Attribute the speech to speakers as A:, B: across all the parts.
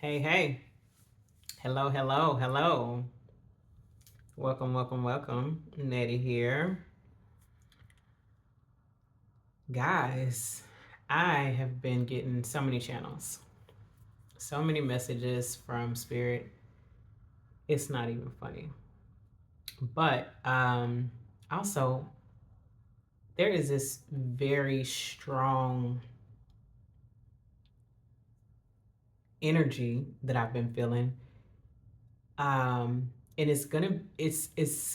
A: Hey, hey. Hello, hello, hello. Welcome, welcome, welcome. Nettie here. Guys, I have been getting so many channels, so many messages from Spirit. It's not even funny. But also, there is this very strong energy that I've been feeling. And it's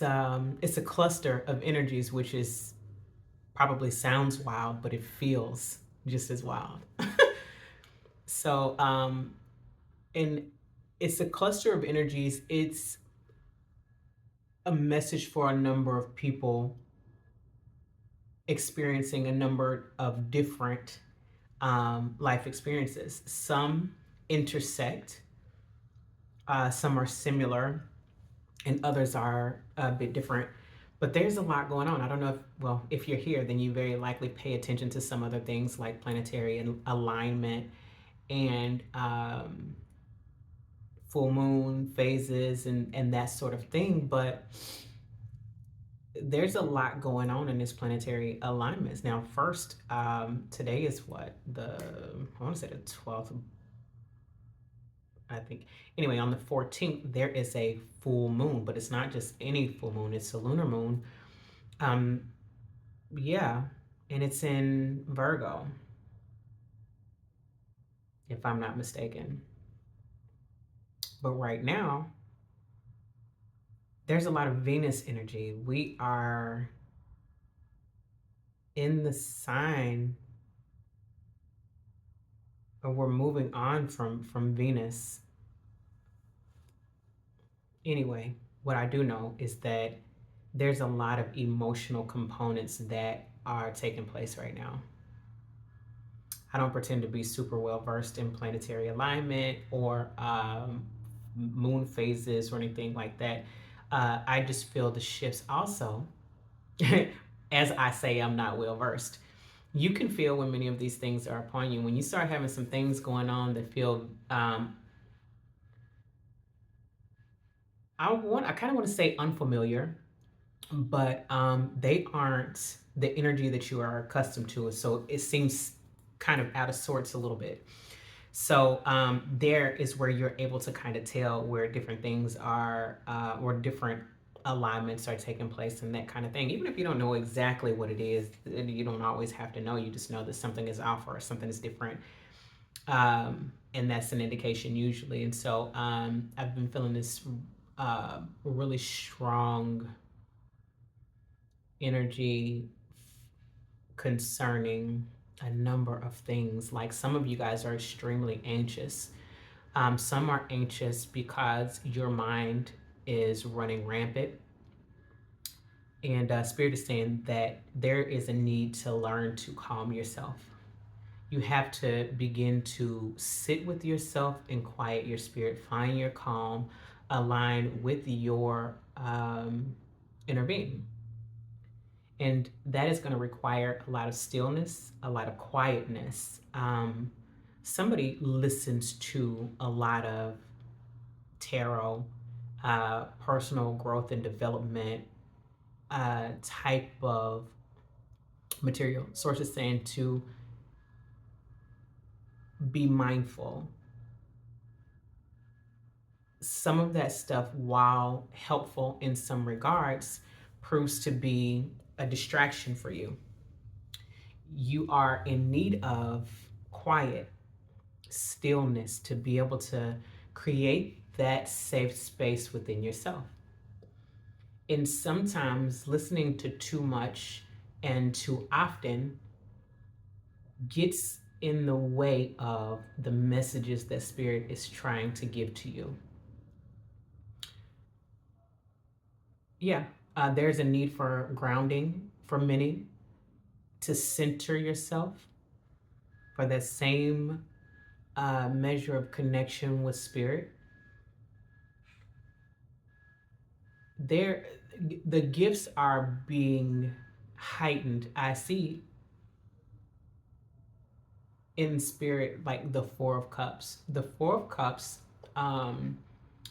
A: a cluster of energies, which is probably sounds wild, but it feels just as wild. So, and it's a cluster of energies. It's a message for a number of people experiencing a number of different life experiences. Some intersect, some are similar, and others are a bit different. But there's a lot going on. I don't know if, well, if you're here, then you very likely pay attention to some other things like planetary and alignment and full moon phases and that sort of thing. But there's a lot going on in this planetary alignments. Now, first, today is what? I want to say the 12th, I think. Anyway, on the 14th, there is a full moon, but it's not just any full moon, it's a lunar moon. Um, yeah, and it's in Virgo, if I'm not mistaken. But right now, there's a lot of Venus energy. We are in the sign, or we're moving on from Venus. Anyway, what I do know is that there's a lot of emotional components that are taking place right now. I don't pretend to be super well versed in planetary alignment or moon phases or anything like that. I just feel the shifts also. As I say, I'm not well versed. You can feel when many of these things are upon you. When you start having some things going on that feel, I kind of want to say unfamiliar, but they aren't the energy that you are accustomed to. So it seems kind of out of sorts a little bit. So there is where you're able to kind of tell where different things are, or different alignments are taking place and that kind of thing. Even if you don't know exactly what it is, you don't always have to know. You just know that something is off or something is different. And that's an indication usually. And so I've been feeling this really strong energy concerning a number of things. Like some of you guys are extremely anxious. Some are anxious because your mind is running rampant. And Spirit is saying that there is a need to learn to calm yourself. You have to begin to sit with yourself and quiet your spirit, find your calm, align with your inner being. And that is going to require a lot of stillness, a lot of quietness. Somebody listens to a lot of tarot, personal growth and development type of material. Sources saying to be mindful. Some of that stuff, while helpful in some regards, proves to be a distraction for you. You are in need of quiet, stillness to be able to create that safe space within yourself. And sometimes listening to too much and too often gets in the way of the messages that Spirit is trying to give to you. Yeah, there's a need for grounding for many, to center yourself, for that same measure of connection with Spirit. There, the gifts are being heightened. I see in spirit like the Four of Cups. The Four of Cups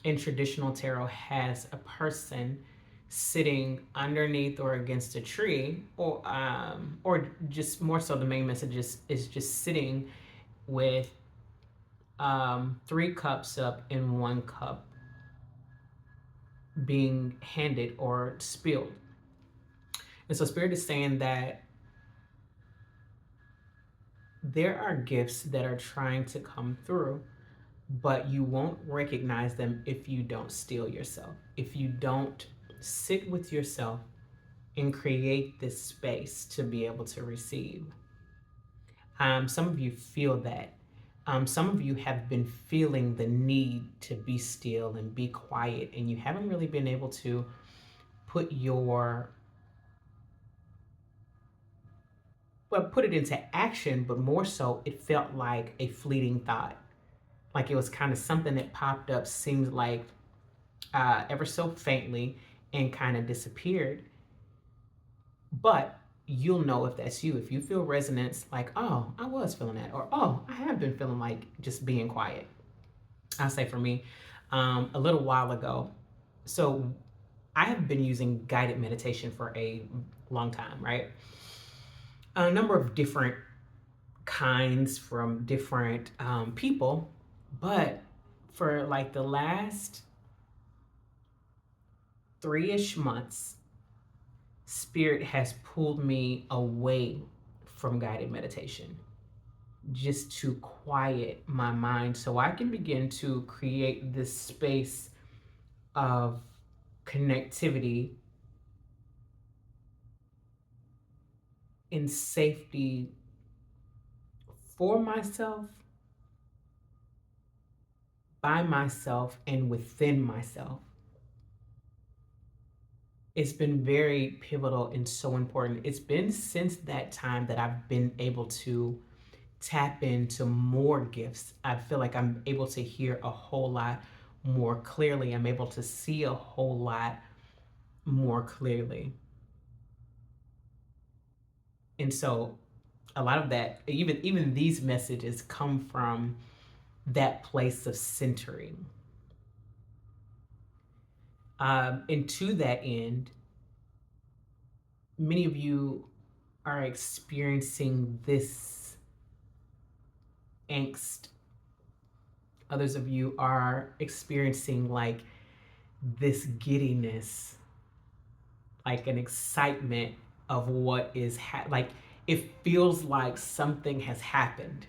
A: in traditional tarot has a person sitting underneath or against a tree, or just more so the main message is just sitting with three cups up and one cup being handed or spilled. And so Spirit is saying that there are gifts that are trying to come through, but you won't recognize them if you don't still yourself, if you don't sit with yourself and create this space to be able to receive. Some of you feel that. Some of you have been feeling the need to be still and be quiet, and you haven't really been able to put it into action, but more so it felt like a fleeting thought. Like it was kind of something that popped up, seems like ever so faintly, and kind of disappeared. But you'll know if that's you. If you feel resonance, like, oh, I was feeling that, or oh, I have been feeling like just being quiet. I'll say for me, a little while ago, so I have been using guided meditation for a long time, right? A number of different kinds from different people, but for like the last 3-ish months, Spirit has pulled me away from guided meditation just to quiet my mind so I can begin to create this space of connectivity in safety for myself, by myself, and within myself. It's been very pivotal and so important. It's been since that time that I've been able to tap into more gifts. I feel like I'm able to hear a whole lot more clearly. I'm able to see a whole lot more clearly. And so a lot of that, even these messages come from that place of centering. And to that end, many of you are experiencing this angst. Others of you are experiencing like this giddiness, like an excitement of what is like it feels like something has happened.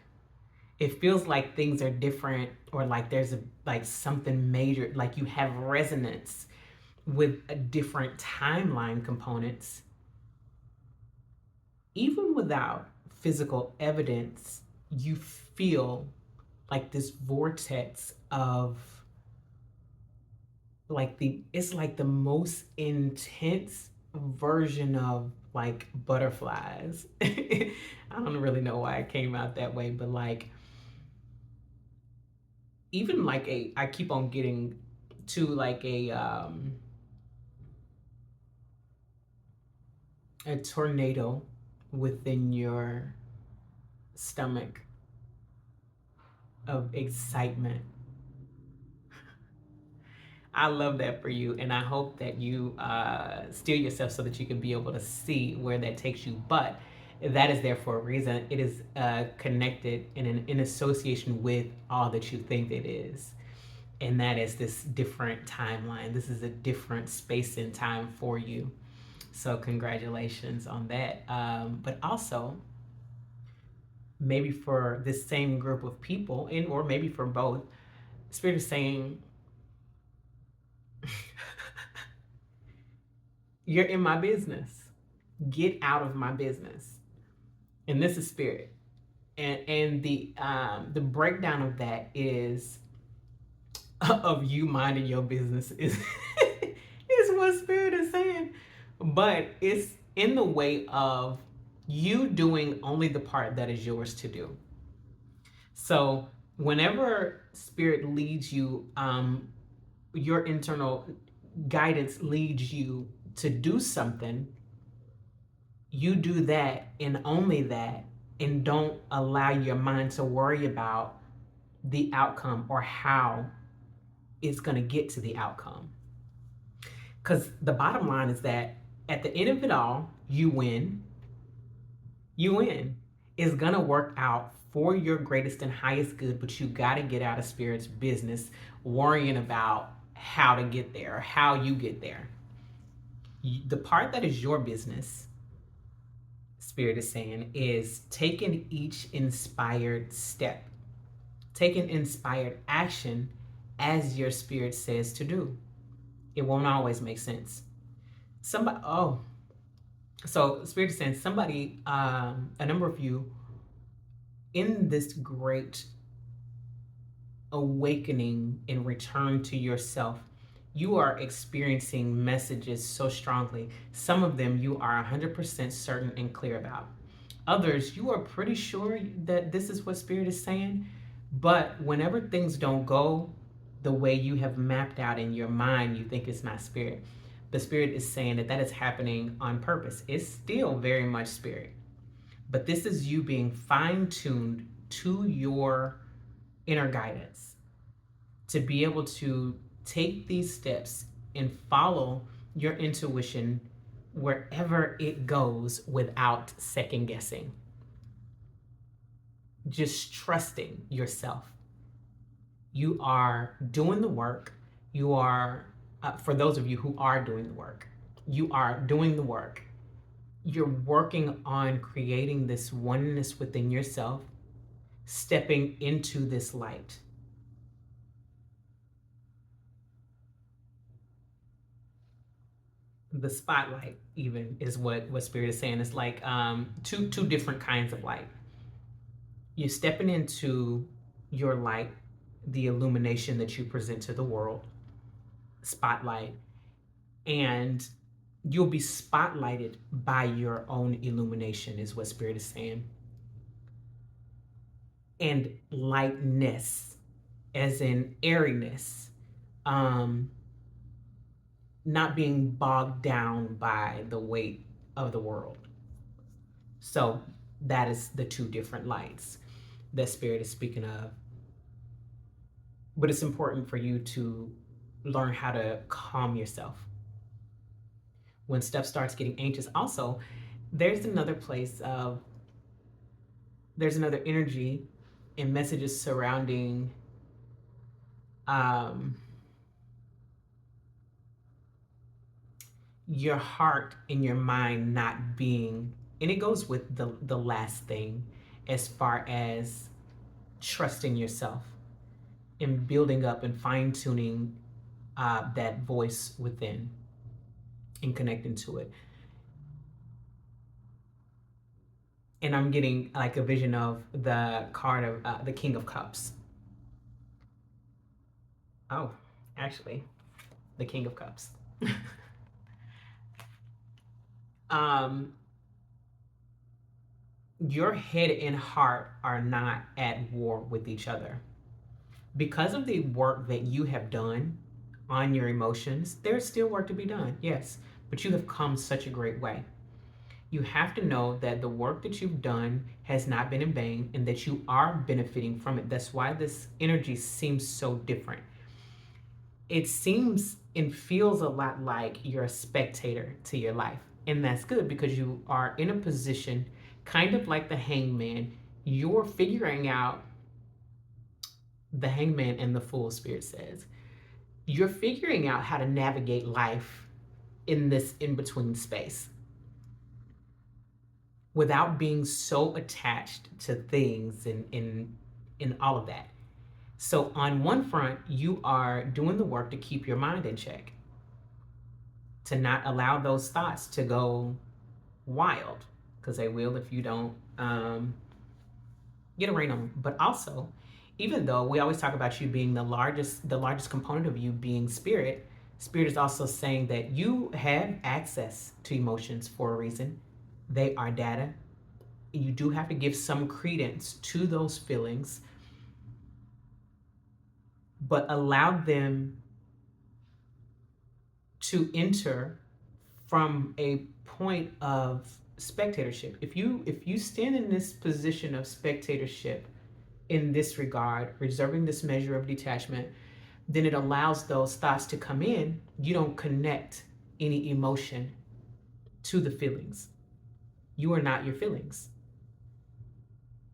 A: It feels like things are different, or like there's like something major, like you have resonance with a different timeline components. Even without physical evidence, you feel like this vortex of like it's like the most intense version of like butterflies. I don't really know why it came out that way, but like even like I keep on getting to like a tornado within your stomach of excitement. I love that for you, and I hope that you steal yourself so that you can be able to see where that takes you. But that is there for a reason. It is connected in association with all that you think it is, and that is this different timeline. This is a different space and time for you. So congratulations on that. But also, maybe for this same group of people, and or maybe for both, Spirit is saying, you're in my business. Get out of my business. And this is Spirit. And the breakdown of that is of you minding your business is is what Spirit is saying. But it's in the way of you doing only the part that is yours to do. So whenever Spirit leads you, your internal guidance leads you to do something, you do that and only that, and don't allow your mind to worry about the outcome or how it's going to get to the outcome. Because the bottom line is that at the end of it all, you win. You win. It's going to work out for your greatest and highest good, but you got to get out of spirit's business worrying about how to get there, how you get there. The part that is your business, spirit is saying, is taking each inspired step, taking inspired action as your spirit says to do. It won't always make sense. So spirit is saying somebody, a number of you in this great awakening and return to yourself, you are experiencing messages so strongly. Some of them you are 100% certain and clear about. Others, you are pretty sure that this is what spirit is saying, but whenever things don't go the way you have mapped out in your mind, you think it's not spirit. The spirit is saying that is happening on purpose. It's still very much spirit, but this is you being fine-tuned to your inner guidance to be able to take these steps and follow your intuition wherever it goes without second guessing. Just trusting yourself. You are doing the work. You are, for those of you who are doing the work, you are doing the work. You're working on creating this oneness within yourself, stepping into this light. The spotlight even is what spirit is saying. It's like two different kinds of light. You're stepping into your light, the illumination that you present to the world, spotlight, and you'll be spotlighted by your own illumination is what spirit is saying. And lightness, as in airiness, not being bogged down by the weight of the world. So that is the two different lights that spirit is speaking of. But it's important for you to learn how to calm yourself when stuff starts getting anxious. Also, there's another place of, there's another energy and messages surrounding your heart and your mind not being, and it goes with the last thing as far as trusting yourself and building up and fine-tuning that voice within and connecting to it. And I'm getting like a vision of the card of the King of Cups. Oh, actually, the King of Cups. Your head and heart are not at war with each other. Because of the work that you have done on your emotions, there's still work to be done, yes, but you have come such a great way. You have to know that the work that you've done has not been in vain and that you are benefiting from it. That's why this energy seems so different. It seems and feels a lot like you're a spectator to your life. And that's good because you are in a position, kind of like the hangman. You're figuring out, the hangman and the fool, spirit says, you're figuring out how to navigate life in this in-between space without being so attached to things and all of that. So on one front, you are doing the work to keep your mind in check, to not allow those thoughts to go wild, because they will if you don't get a rein on them. But also, even though we always talk about you being the largest component of you being spirit, spirit is also saying that you have access to emotions for a reason. They are data. You do have to give some credence to those feelings, but allow them to enter from a point of spectatorship. If you stand in this position of spectatorship in this regard, reserving this measure of detachment, then it allows those thoughts to come in. You don't connect any emotion to the feelings. You are not your feelings.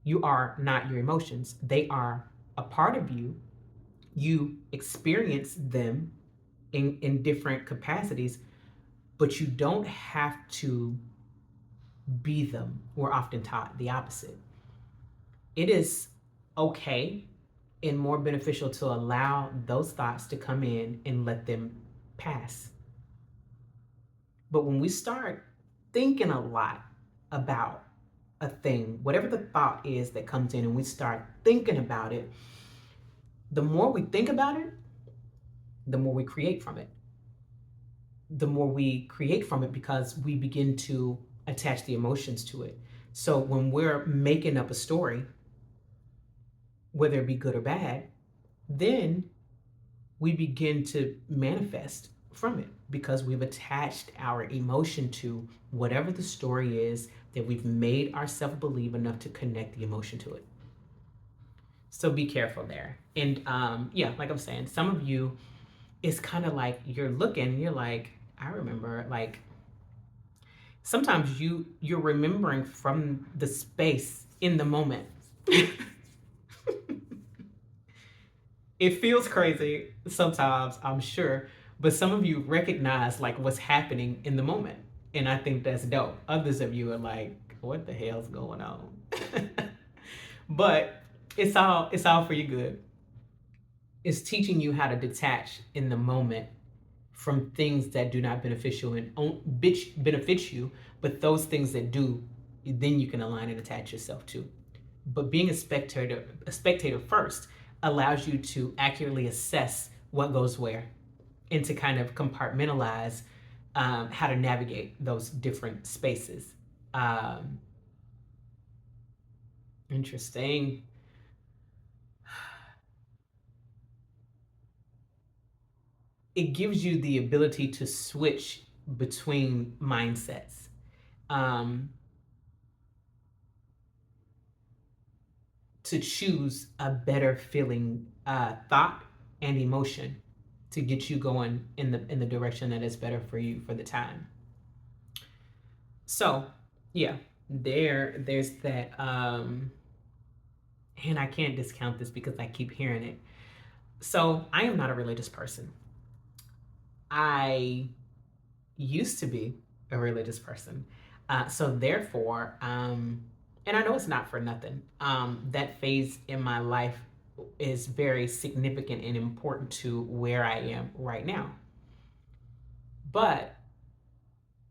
A: You are not your emotions. They are a part of you. You experience them in different capacities, but you don't have to be them. We're often taught the opposite. It is okay and more beneficial to allow those thoughts to come in and let them pass. But when we start thinking a lot about a thing, whatever the thought is that comes in, and we start thinking about it, the more we think about it, the more we create from it. The more we create from it because we begin to attach the emotions to it. So when we're making up a story, whether it be good or bad, then we begin to manifest from it because we've attached our emotion to whatever the story is that we've made ourselves believe enough to connect the emotion to it. So be careful there. And yeah, like I'm saying, some of you, it's kind of like you're looking, you're like, I remember, like sometimes you're remembering from the space in the moment. It feels crazy sometimes, I'm sure, but some of you recognize like what's happening in the moment. And I think that's dope. Others of you are like, what the hell's going on? But it's all for your good. It's teaching you how to detach in the moment from things that do not beneficial and benefit you, but those things that do, then you can align and attach yourself to. But being a spectator first allows you to accurately assess what goes where and to kind of compartmentalize how to navigate those different spaces. Um, Interesting. It gives you the ability to switch between mindsets. Um, to choose a better feeling thought and emotion to get you going in the direction that is better for you for the time. So yeah, there's that. And I can't discount this because I keep hearing it. So I am not a religious person. I used to be a religious person. So therefore, and I know it's not for nothing. That phase in my life is very significant and important to where I am right now. But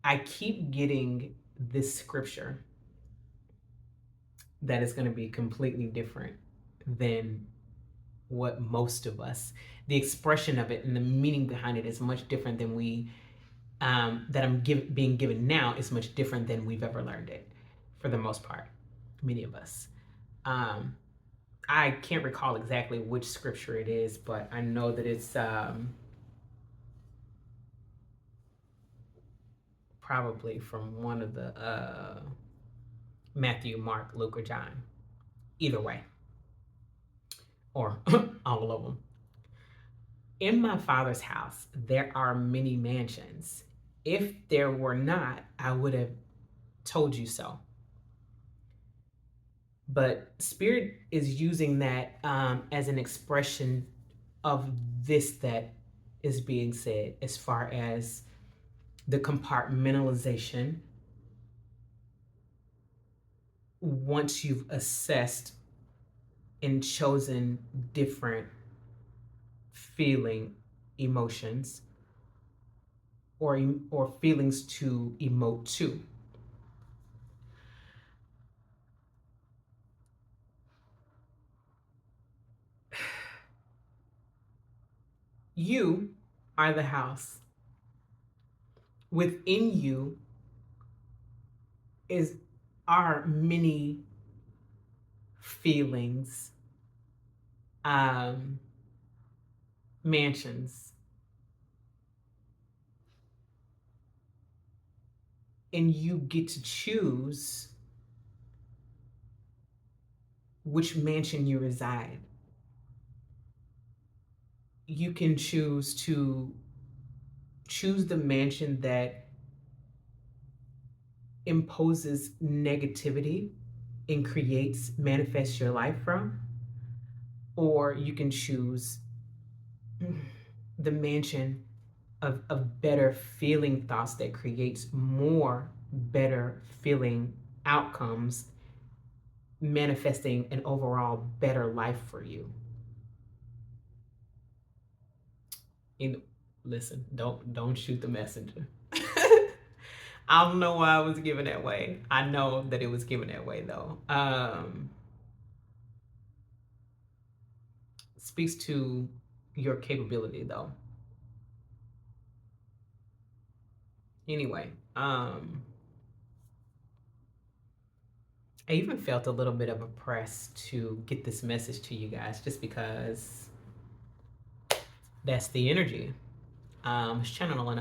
A: I keep getting this scripture that is going to be completely different than what most of us, the expression of it and the meaning behind it is much different than that being given now is much different than we've ever learned it for the most part, many of us. I can't recall exactly which scripture it is, but I know that it's probably from one of the Matthew, Mark, Luke, or John. Either way, or all of them. In my Father's house, there are many mansions. If there were not, I would have told you so. But Spirit is using that as an expression of this that is being said, as far as the compartmentalization. Once you've assessed and chosen different feeling emotions or feelings to emote to. You are the house. Within you are many feelings, mansions. and you get to choose which mansion you reside. You can choose the mansion that imposes negativity and manifests your life from, or you can choose the mansion of better feeling thoughts that creates more better feeling outcomes, manifesting an overall better life for you. And listen, don't shoot the messenger. I don't know why I was given that way. I know that it was given that way though. Speaks to your capability though. Anyway, I even felt a little bit of a press to get this message to you guys just because that's the energy. Channeling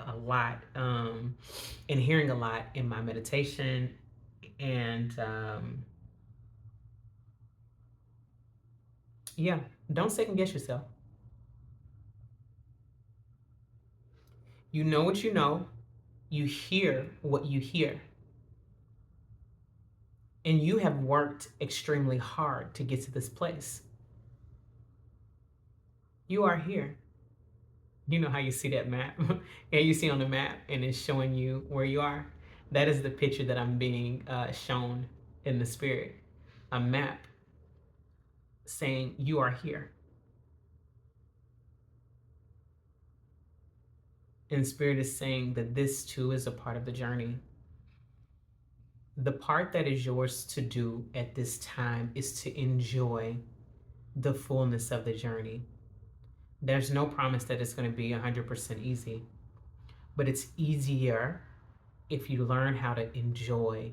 A: a lot, and hearing a lot in my meditation, and yeah, don't second guess yourself. You know what you know, you hear what you hear, and you have worked extremely hard to get to this place. You are here. You know how you see that map, and you see on the map, and it's showing you where you are. That is the picture that I'm being shown in the spirit, a map saying you are here. And spirit is saying that this too is a part of the journey. The part that is yours to do at this time is to enjoy the fullness of the journey. There's no promise that it's going to be 100% easy, but it's easier if you learn how to enjoy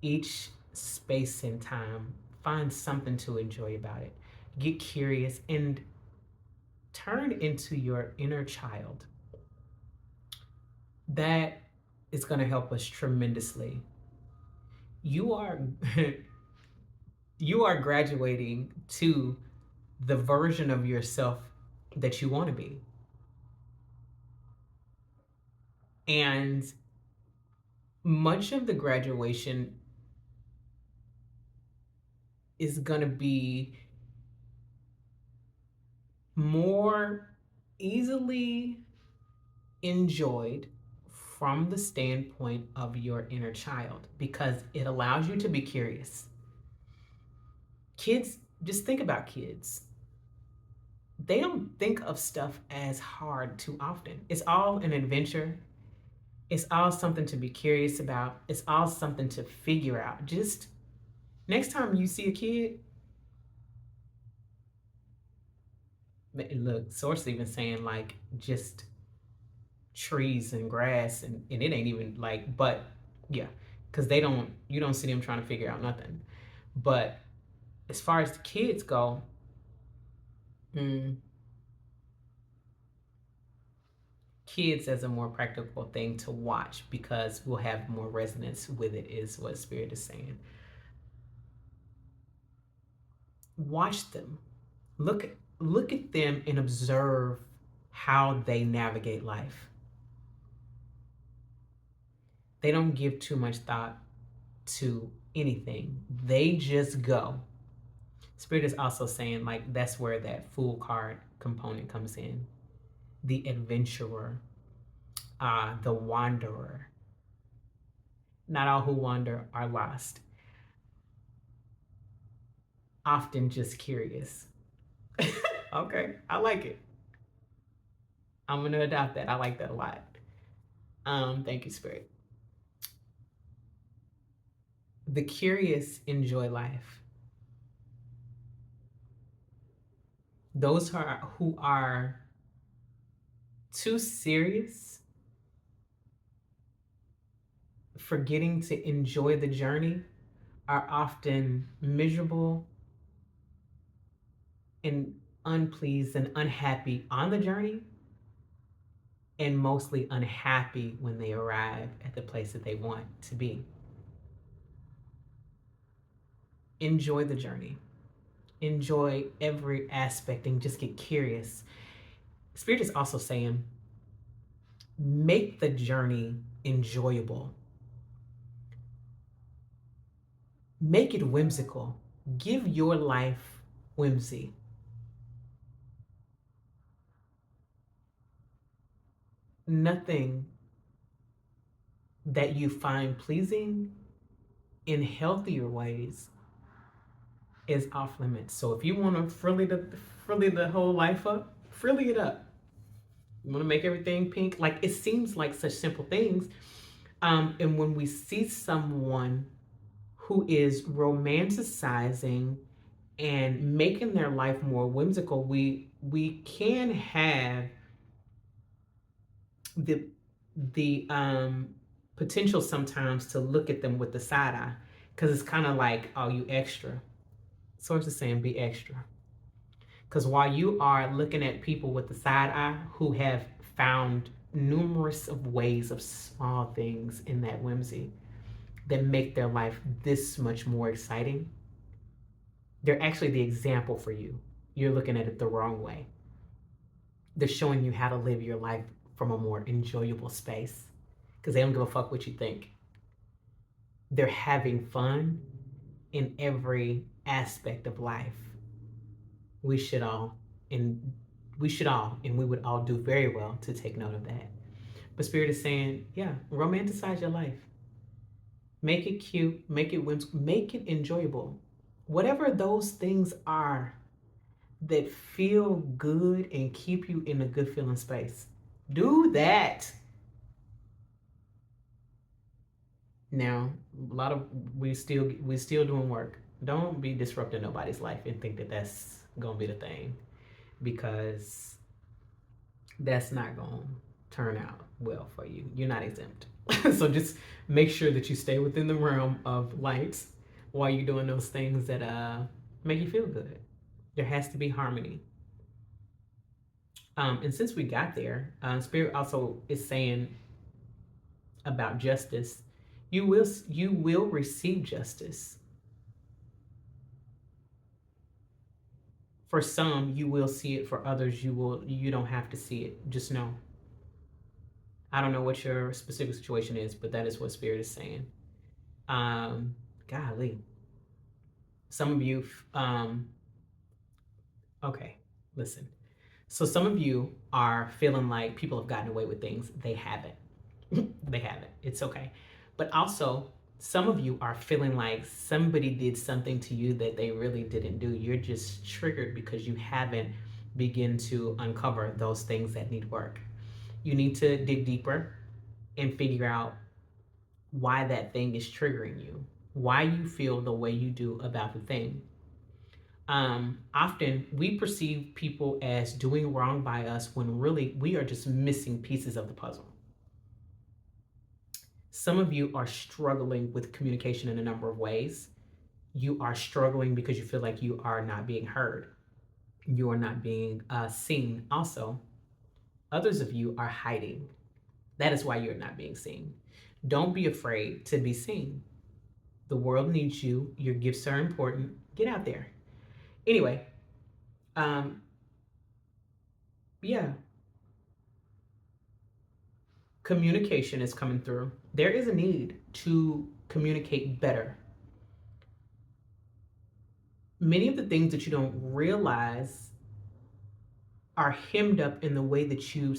A: each space and time. Find something to enjoy about it. Get curious and turn into your inner child. That is going to help us tremendously. You are you are graduating to the version of yourself that you want to be. And much of the graduation is going to be more easily enjoyed from the standpoint of your inner child because it allows you to be curious. Kids, just think about kids. They don't think of stuff as hard too often. It's all an adventure. It's all something to be curious about. It's all something to figure out. Just next time you see a kid, look, Source even saying like just trees and grass and it ain't even like, but yeah, because you don't see them trying to figure out nothing. But as far as the kids go, kids as a more practical thing to watch because we'll have more resonance with it, is what Spirit is saying. Watch them. Look at them and observe how they navigate life. They don't give too much thought to anything. They just go. Spirit is also saying like that's where that Fool card component comes in. The adventurer, the wanderer. Not all who wander are lost. Often just curious. Okay, I like it. I'm gonna adopt that. I like that a lot. Thank you, Spirit. The curious enjoy life. Those who are too serious, forgetting to enjoy the journey, are often miserable and unpleased and unhappy on the journey and mostly unhappy when they arrive at the place that they want to be. Enjoy the journey, enjoy every aspect, and just get curious. Spirit is also saying, make the journey enjoyable, make it whimsical, give your life whimsy. Nothing that you find pleasing in healthier ways is off limits. So if you want to frilly the whole life up, frilly it up. You want to make everything pink. Like, it seems like such simple things. And when we see someone who is romanticizing and making their life more whimsical, we can have the potential sometimes to look at them with the side eye, because it's kind of like, oh, you extra. Source is saying be extra. Because while you are looking at people with the side eye who have found numerous of ways of small things in that whimsy that make their life this much more exciting, they're actually the example for you. You're looking at it the wrong way. They're showing you how to live your life from a more enjoyable space, because they don't give a fuck what you think. They're having fun in every aspect of life. We should all, and we would all do very well to take note of that. But Spirit is saying, yeah, romanticize your life. Make it cute, make it whimsical, make it enjoyable. Whatever those things are that feel good and keep you in a good feeling space, do that. Now, a lot of we still doing work. Don't be disrupting nobody's life and think that that's gonna be the thing, because that's not gonna turn out well for you. You're not exempt. So just make sure that you stay within the realm of light while you're doing those things that make you feel good. There has to be harmony. And since we got there, Spirit also is saying about justice. You will receive justice. For some, you will see it. For others, you don't have to see it. Just know. I don't know what your specific situation is, but that is what Spirit is saying. Golly. Some of you, okay, listen. So some of you are feeling like people have gotten away with things. They haven't. They haven't. It's okay. But also, some of you are feeling like somebody did something to you that they really didn't do. You're just triggered because you haven't begun to uncover those things that need work. You need to dig deeper and figure out why that thing is triggering you, why you feel the way you do about the thing. Often we perceive people as doing wrong by us when really we are just missing pieces of the puzzle. Some of you are struggling with communication in a number of ways. You are struggling because you feel like you are not being heard. You are not being seen. Also, others of you are hiding. That is why you're not being seen. Don't be afraid to be seen. The world needs you. Your gifts are important. Get out there. Anyway, yeah. Communication is coming through. There is a need to communicate better. Many of the things that you don't realize are hemmed up in the way that you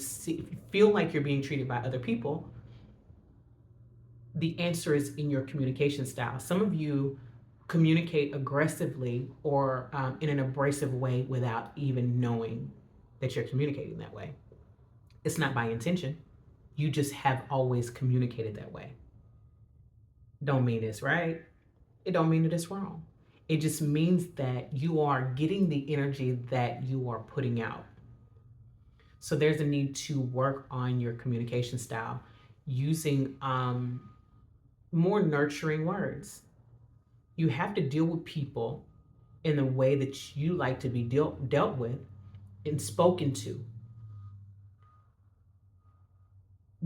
A: feel like you're being treated by other people. The answer is in your communication style. Some of you communicate aggressively or in an abrasive way without even knowing that you're communicating that way. It's not by intention. You just have always communicated that way. Don't mean it's right. It don't mean that it's wrong. It just means that you are getting the energy that you are putting out. So there's a need to work on your communication style using more nurturing words. You have to deal with people in the way that you like to be dealt with and spoken to.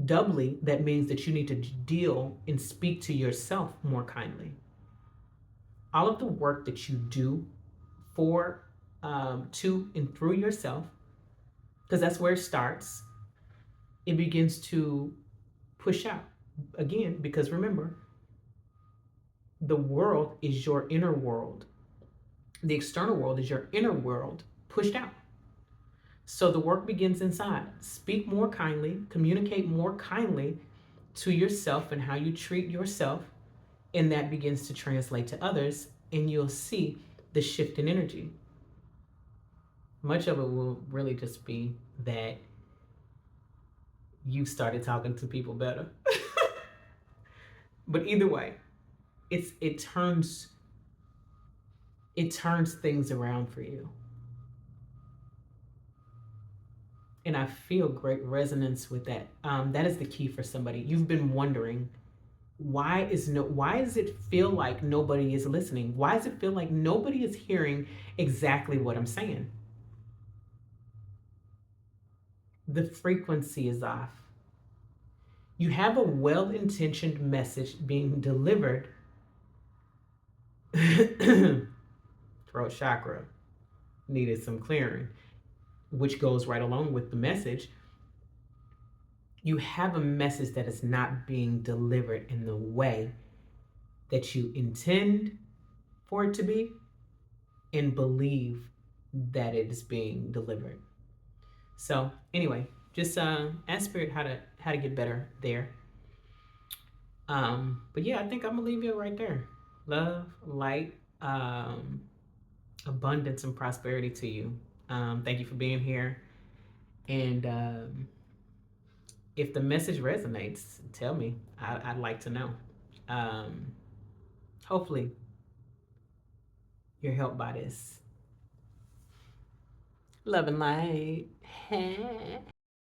A: Doubly, that means that you need to deal and speak to yourself more kindly. All of the work that you do for, to, and through yourself, because that's where it starts, it begins to push out. Again, because remember, the world is your inner world, the external world is your inner world pushed out. So the work begins inside. Speak more kindly, communicate more kindly to yourself and how you treat yourself, and that begins to translate to others, and you'll see the shift in energy. Much of it will really just be that you started talking to people better. But either way, it turns things around for you. And I feel great resonance with that. That is the key for somebody. You've been wondering, why does it feel like nobody is listening? Why does it feel like nobody is hearing exactly what I'm saying? The frequency is off. You have a well-intentioned message being delivered. Throat chakra needed some clearing, which goes right along with the message. You have a message that is not being delivered in the way that you intend for it to be and believe that it is being delivered. So anyway, just ask spirit how to get better there. But yeah, I think I'm gonna leave you right there. Love, light, abundance, and prosperity to you. Thank you for being here. And if the message resonates, tell me. I'd like to know. Um, Hopefully, you're helped by this. Love and light.